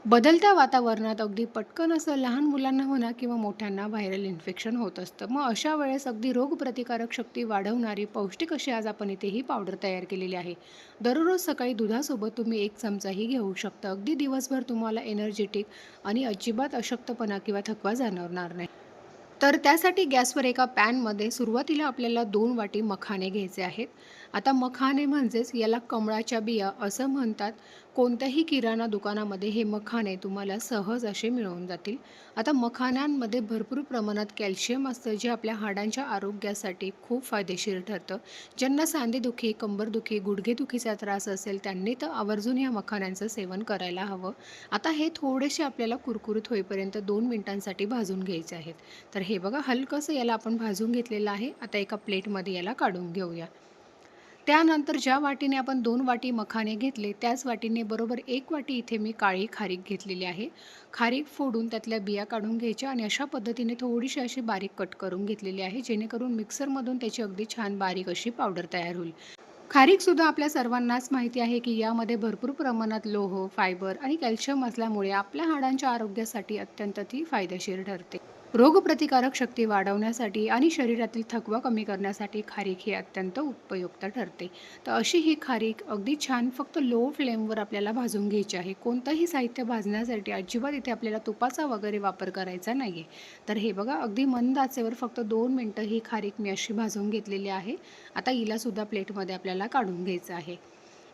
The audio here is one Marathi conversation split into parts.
बदलत्या वातावरणात अगदी पटकन असं लहान मुलांना म्हणा किंवा मोठ्यांना व्हायरल इन्फेक्शन होत असतं. मग अशा वेळेस अगदी रोगप्रतिकारक शक्ती वाढवणारी पौष्टिक अशी आज आपण इथे ही पावडर तयार केलेली आहे. दररोज सकाळी दुधासोबत तुम्ही 1 चमचाही घेऊ शकता. अगदी दिवसभर तुम्हाला एनर्जेटिक आणि अजिबात अशक्तपणा किंवा थकवा जाणवणार नाही. तर त्यासाठी गॅसवर एका पॅनमध्ये सुरुवातीला आपल्याला 2 वाटी मखाने घ्यायचे आहेत. आता मखाने म्हणजेच याला कमळाच्या बिया असं म्हणतात. कोणत्याही किराणा दुकानामध्ये हे मखाने तुम्हाला सहज असे मिळून जातील. आता मखाण्यांमध्ये भरपूर प्रमाणात कॅल्शियम असतं, जे आपल्या हाडांच्या आरोग्यासाठी खूप फायदेशीर ठरतं. ज्यांना सांधेदुखी, कंबरदुखी, गुडघेदुखीचा त्रास असेल त्यांनी तर आवर्जून या मखाण्यांचं सेवन करायला हवं. आता हे थोडेसे आपल्याला कुरकुरीत होईपर्यंत 2 मिनिटांसाठी भाजून घ्यायचे आहेत. तर हे बघा हलकंसं याला आपण भाजून घेतलेलं आहे. आता एका प्लेटमध्ये याला काढून घेऊया. त्यानंतर ज्या वाटीने आपण 2 वाटी मखाने घेतले, त्याच वाटीने बरोबर 1 वाटी इथे मी काळी खारीक घेतलेली आहे. खारीक फोडून त्यातल्या बिया काढून घ्यायच्या आणि अशा पद्धतीने थोडीशी अशी बारीक कट करून घेतलेली आहे, जेणेकरून मिक्सरमधून त्याची अगदी छान बारीक अशी पावडर तयार होईल. खारीकसुद्धा आपल्या सर्वांनाच माहिती आहे, की यामध्ये भरपूर प्रमाणात लोह, फायबर आणि कॅल्शियम असल्यामुळे आपल्या हाडांच्या आरोग्यासाठी अत्यंत ती फायदेशीर ठरते. रोगप्रतिकारक शक्ती वाढवण्यासाठी आणि शरीरातील थकवा कमी करण्यासाठी खारीक ही अत्यंत उपयुक्त ठरते. तर अशी ही खारीक अगदी छान फक्त लो फ्लेमवर आपल्याला भाजून घ्यायची आहे. कोणतंही साहित्य भाजण्यासाठी अजिबात इथे आपल्याला तुपाचा वगैरे वापर करायचा नाही आहे. तर हे बघा अगदी मंद आचेवर फक्त 2 मिनिटं ही खारीक मी अशी भाजून घेतलेली आहे. आता हिलासुद्धा प्लेटमध्ये आपल्याला काढून घ्यायचं आहे.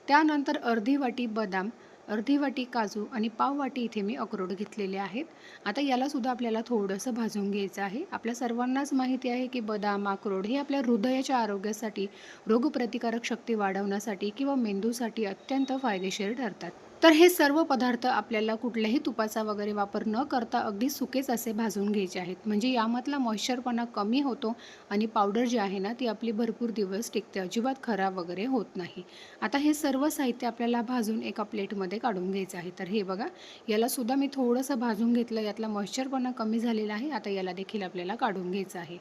त्यानंतर अर्धी वाटी बदाम, अर्धी वाटी काजू आणि पाव वाटी इथे मी अक्रोड घेतलेले आहेत. आता यालासुद्धा आपल्याला थोडंसं भाजून घ्यायचं आहे. आपल्या सर्वांनाच माहिती आहे की बदाम, अक्रोड हे आपल्या हृदयाच्या आरोग्यासाठी, रोगप्रतिकारक शक्ती वाढवण्यासाठी किंवा मेंदूसाठी अत्यंत फायदेशीर ठरतात. तर हे सर्व पदार्थ आपल्याला कुठल्याही तुपाचा वगैरे वापर न करता अगदी सुकेच असे भाजून घ्यायचे आहेत. म्हणजे यामधला मॉइश्चरपणा कमी होतो आणि पावडर जी आहे ना, ती आपली भरपूर दिवस टिकते. अजिबात खराब वगैरे होत नाही. आता हे सर्व साहित्य आपल्याला भाजून एका प्लेटमध्ये काढून घ्यायचं आहे. तर हे बघा, यालासुद्धा मी थोडंसं भाजून घेतलं. यातला मॉइश्चरपणा कमी झालेला आहे. आता याला देखील आपल्याला काढून घ्यायचं आहे.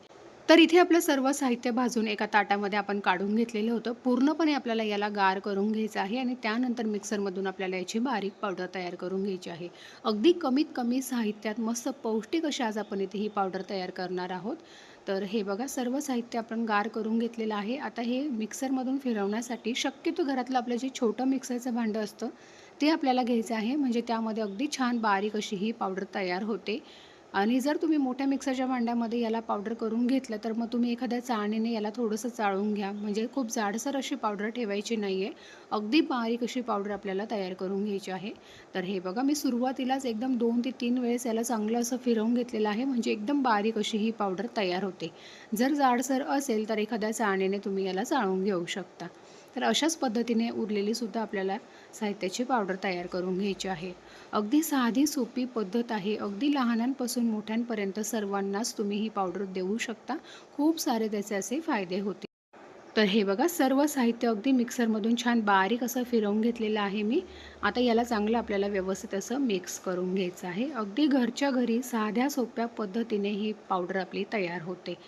तर इथे आपलं सर्व साहित्य भाजून एका ताटामध्ये आपण काढून घेतलेलं होतं. पूर्णपणे आपल्याला याला गार करून घ्यायचं आहे आणि त्यानंतर मिक्सरमधून आपल्याला याची बारीक पावडर तयार करून घ्यायची आहे. अगदी कमीत कमी साहित्यात मस्त पौष्टिक अशी आज आपण इथे ही पावडर तयार करणार आहोत. तर हे बघा सर्व साहित्य आपण गार करून घेतलेलं आहे. आता हे मिक्सरमधून फिरवण्यासाठी शक्यतो घरातलं आपलं जे छोटं मिक्सरचं भांडं असतं, ते आपल्याला घ्यायचं आहे. म्हणजे त्यामध्ये अगदी छान बारीक अशी ही पावडर तयार होते. आणि जर तुम्ही मोठ्या मिक्सरच्या भांड्यामध्ये याला पावडर करून घेतलं, तर मग तुम्ही एखाद्या चाळणीने याला थोडंसं चाळून घ्या. म्हणजे खूप जाडसर अशी पावडर ठेवायची नाही आहे. अगदी बारीक अशी पावडर आपल्याला तयार करून घ्यायची आहे. तर हे बघा मी सुरुवातीलाच एकदम 2 ते 3 वेळेस याला चांगलं असं फिरवून घेतलेलं आहे. म्हणजे एकदम बारीक अशी ही पावडर तयार होते. जर जाडसर असेल, तर एखाद्या चाळणीने तुम्ही याला चाळून घेऊ शकता. तर अशाच पद्धतीने उरलेली सुद्धा आपल्याला साहित्याची पावडर तयार करून घ्यायची आहे. अगदी साधी सोपी पद्धत आहे. अगदी लहानांपासून मोठ्यांपर्यंत सर्वांनाच तुम्ही ही पावडर देऊ शकता. खूप सारे त्याचे असे फायदे होतील. तर हे बघा सर्व साहित्य अगदी मिक्सरमधून छान बारीक असं फिरवून घेतलेलं आहे मी. आता याला चांगलं आपल्याला व्यवस्थित असं मिक्स करून घ्यायचं आहे. अगदी घरच्या घरी साध्या सोप्या पद्धतीने ही पावडर आपली तयार होते.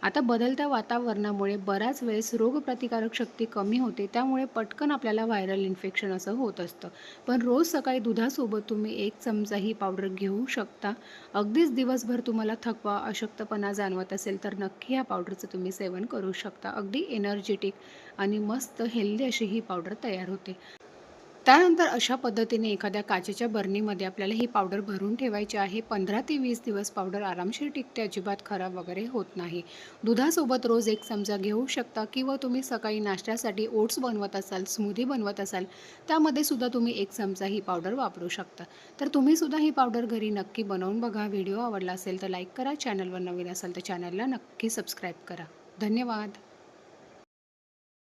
आता बदलत्या वातावरणामुळे बऱ्याच वेळेस रोगप्रतिकारक शक्ती कमी होते. त्यामुळे पटकन आपल्याला व्हायरल इन्फेक्शन असं होत असतं. पण रोज सकाळी दुधासोबत तुम्ही 1 चमचा ही पावडर घेऊ शकता. अगदीच दिवसभर तुम्हाला थकवा, अशक्तपणा जाणवत असेल, तर नक्की या पावडरचं तुम्ही सेवन करू शकता. अगदी एनर्जेटिक आणि मस्त हेल्दी अशी ही पावडर तयार होते. त्यानंतर अशा पद्धतीने एखाद्या काचेच्या बरणीमध्ये आपल्याला ही पावडर भरून ठेवायची आहे. 15 ते 20 दिवस पावडर आरामशीर टिकते, अजिबात खराब वगैरे होत नाही. दुधासोबत रोज 1 चमचा घेऊ शकता किंवा तुम्ही सकाळी नाश्त्यासाठी ओट्स बनवत असाल, स्मूदी बनवत असाल, त्यामध्ये सुद्धा तुम्ही 1 चमचा ही पावडर वापरू शकता. तर तुम्ही सुद्धा ही पावडर घरी नक्की बनवून बघा. व्हिडिओ आवडला असेल तर लाईक करा. चॅनलवर नवीन असाल तर चॅनलला नक्की सबस्क्राईब करा. धन्यवाद.